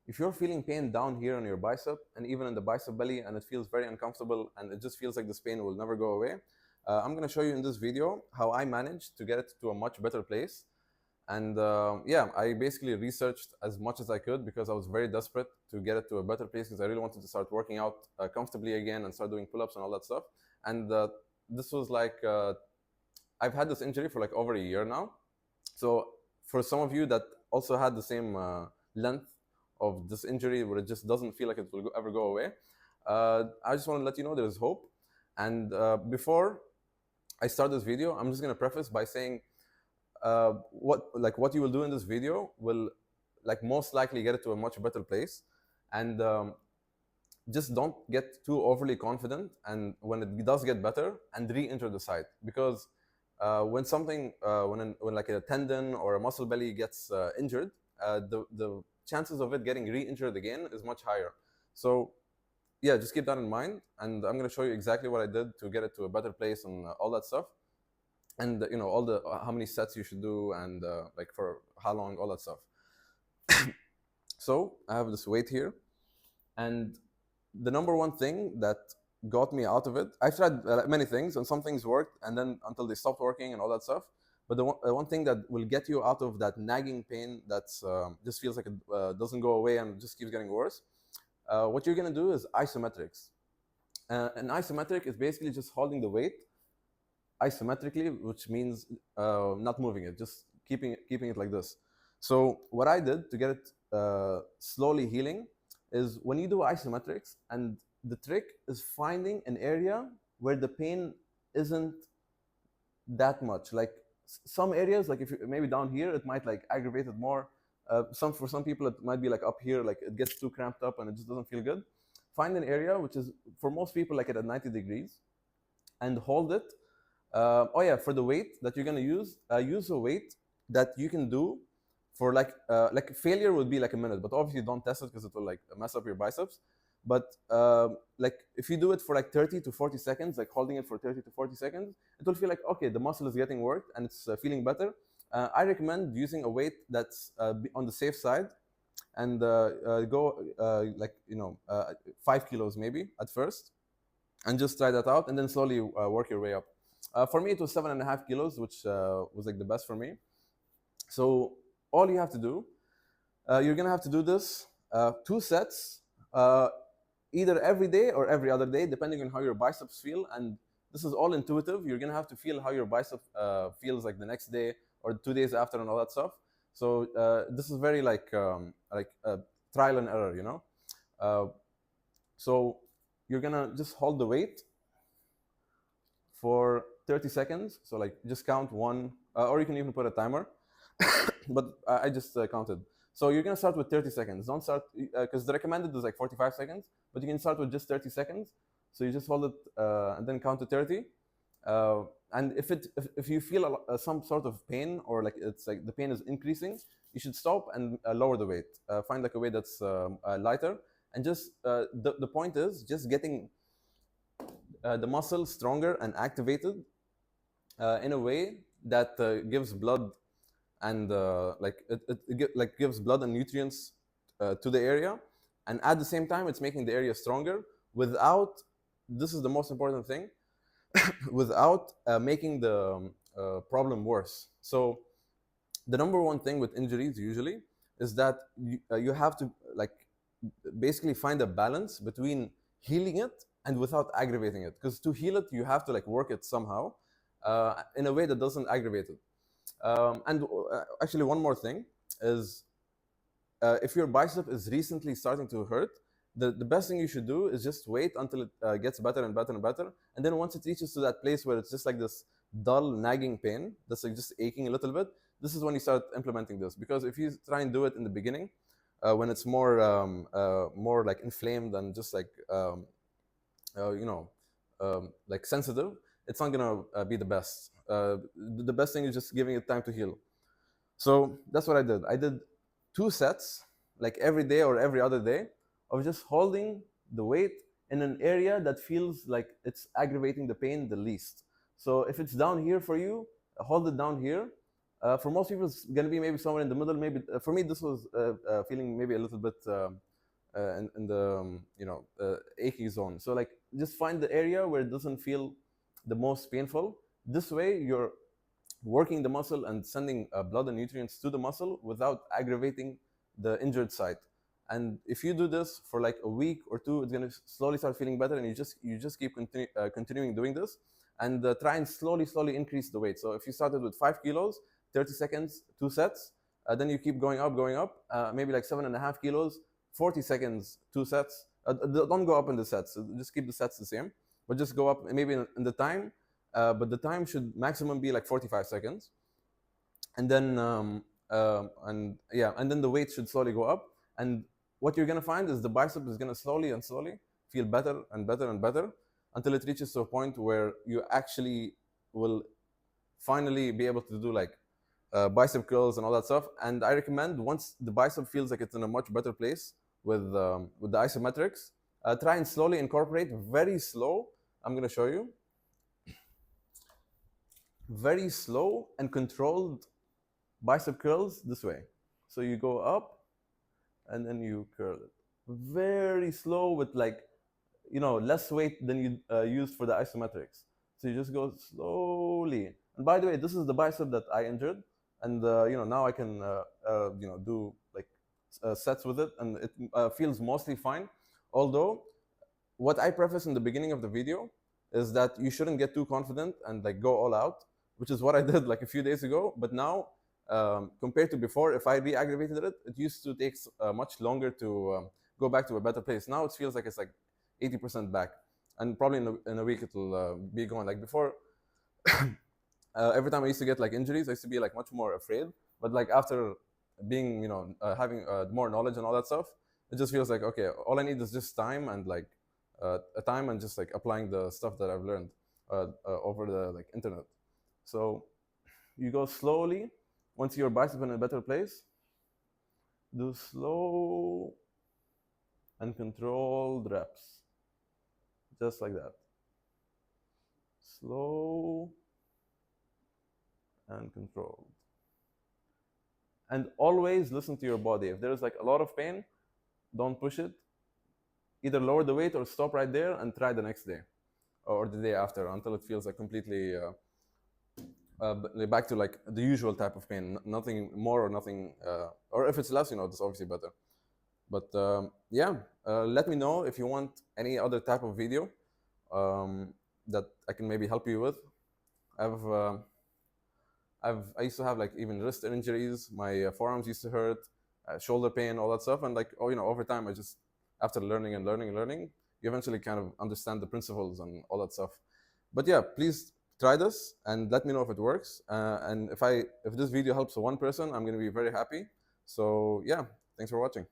if you're feeling pain down here on your bicep and even in the bicep belly, and it feels very uncomfortable and it just feels like this pain will never go away, I'm going to show you in this video how I managed to get it to a much better place. And yeah, I basically researched as much as I could because I was very desperate to get it to a better place, because I really wanted to start working out comfortably again and start doing pull-ups and all that stuff. And this was like, I've had this injury for like over a year now. So for some of you that also had the same length of this injury where it just doesn't feel like it will ever go away, I just want to let you know there's hope. And before I start this video, I'm just going to preface by saying what you will do in this video will like most likely get it to a much better place. And just don't get too overly confident, and when it does get better, and re-enter the site, because when something when like a tendon or a muscle belly gets injured, the chances of it getting re-injured again is much higher. So yeah, just keep that in mind, and I'm going to show you exactly what I did to get it to a better place and all that stuff, and all the how many sets you should do, and like for how long, all that stuff. So I have this weight here, and the number one thing that got me out of it, I've tried many things, and some things worked, and then until they stopped working and all that stuff. But the one thing that will get you out of that nagging pain that's just feels like it doesn't go away and just keeps getting worse, what you're going to do is isometrics. An isometric is basically just holding the weight isometrically, which means not moving it, just keeping it like this. So what I did to get it slowly healing is, when you do isometrics, and the trick is finding an area where the pain isn't that much. Like some areas, like if you maybe down here, it might like aggravate it more. For some people, it might be like up here, like it gets too cramped up and it just doesn't feel good. Find an area which is for most people like at 90 degrees, and hold it. Oh yeah, for the weight that you're gonna use a weight that you can do for like failure would be like a minute, but obviously don't test it because it will like mess up your biceps. But like if you do it for like 30 to 40 seconds, like holding it for 30 to 40 seconds, it will feel like, okay, the muscle is getting worked and it's feeling better. I recommend using a weight that's on the safe side, and go like 5 kilos maybe at first, and just try that out, and then slowly work your way up. For me, it was 7.5 kilos, which was like the best for me. So all you have to do, you're gonna have to do this 2 sets, either every day or every other day, depending on how your biceps feel. And this is all intuitive. You're gonna have to feel how your bicep feels like the next day or 2 days after and all that stuff. So this is very like trial and error, So you're gonna just hold the weight for 30 seconds. So like just count one, or you can even put a timer, but I just counted. So you're gonna start with 30 seconds. Don't start, because the recommended is like 45 seconds, but you can start with just 30 seconds. So you just hold it and then count to 30. And if you feel some sort of pain, or like it's like the pain is increasing, you should stop and lower the weight. Find like a weight that's lighter, and just the point is just getting the muscle stronger and activated in a way that gives blood, and like gives blood and nutrients to the area, and at the same time it's making the area stronger without, this is the most important thing, without making the problem worse. So the number one thing with injuries usually is that you have to like basically find a balance between healing it and without aggravating it, because to heal it you have to like work it somehow in a way that doesn't aggravate it. And actually one more thing is, if your bicep is recently starting to hurt, the best thing you should do is just wait until it gets better and better and better, and then once it reaches to that place where it's just like this dull nagging pain that's like just aching a little bit, this is when you start implementing this. Because if you try and do it in the beginning, when it's more like inflamed and just like like sensitive, it's not gonna be the best. The best thing is just giving it time to heal. So that's what I did. I did 2 sets, like every day or every other day, of just holding the weight in an area that feels like it's aggravating the pain the least. So if it's down here for you, hold it down here. For most people, it's gonna be maybe somewhere in the middle. Maybe for me, this was feeling maybe a little bit in the achy zone. So like, just find the area where it doesn't feel the most painful. This way, you're working the muscle and sending blood and nutrients to the muscle without aggravating the injured site. And if you do this for like a week or two, it's gonna slowly start feeling better, and you just keep continuing doing this, and try and slowly increase the weight. So if you started with 5 kilos, 30 seconds, 2 sets, then you keep going up, maybe like 7.5 kilos, 40 seconds, 2 sets. Don't go up in the sets. Just keep the sets the same, but just go up maybe in the time. But the time should maximum be like 45 seconds, and then and then the weight should slowly go up. And what you're gonna find is the bicep is gonna slowly and slowly feel better and better and better until it reaches to a point where you actually will finally be able to do like bicep curls and all that stuff. And I recommend, once the bicep feels like it's in a much better place with the isometrics, try and slowly incorporate very slow. I'm gonna show you very slow and controlled bicep curls this way. So you go up and then you curl it very slow with like less weight than you used for the isometrics. So you just go slowly. And by the way, this is the bicep that I injured, and now I can do like sets with it, and it feels mostly fine. Although, what I preface in the beginning of the video is that you shouldn't get too confident and like go all out, which is what I did like a few days ago. But now, compared to before, if I re-aggravated it, it used to take much longer to go back to a better place. Now it feels like it's like 80% back, and probably in a week it'll be gone. Like before, every time I used to get like injuries, I used to be like much more afraid. But like after being, having more knowledge and all that stuff, it just feels like, okay, all I need is just time and like a time and just like applying the stuff that I've learned over the like internet. So you go slowly. Once your bicep in a better place, do slow and controlled reps, just like that. Slow and controlled. And always listen to your body. If there's like a lot of pain, don't push it. Either lower the weight or stop right there and try the next day or the day after until it feels like completely back to like the usual type of pain, nothing more or nothing, or if it's less, it's obviously better. But let me know if you want any other type of video that I can maybe help you with. I used to have like even wrist injuries. My forearms used to hurt, shoulder pain, all that stuff. And like, over time, I just, after learning and learning and learning, you eventually kind of understand the principles and all that stuff. But yeah, please try this and let me know if it works. And if this video helps one person, I'm going to be very happy. So yeah, thanks for watching.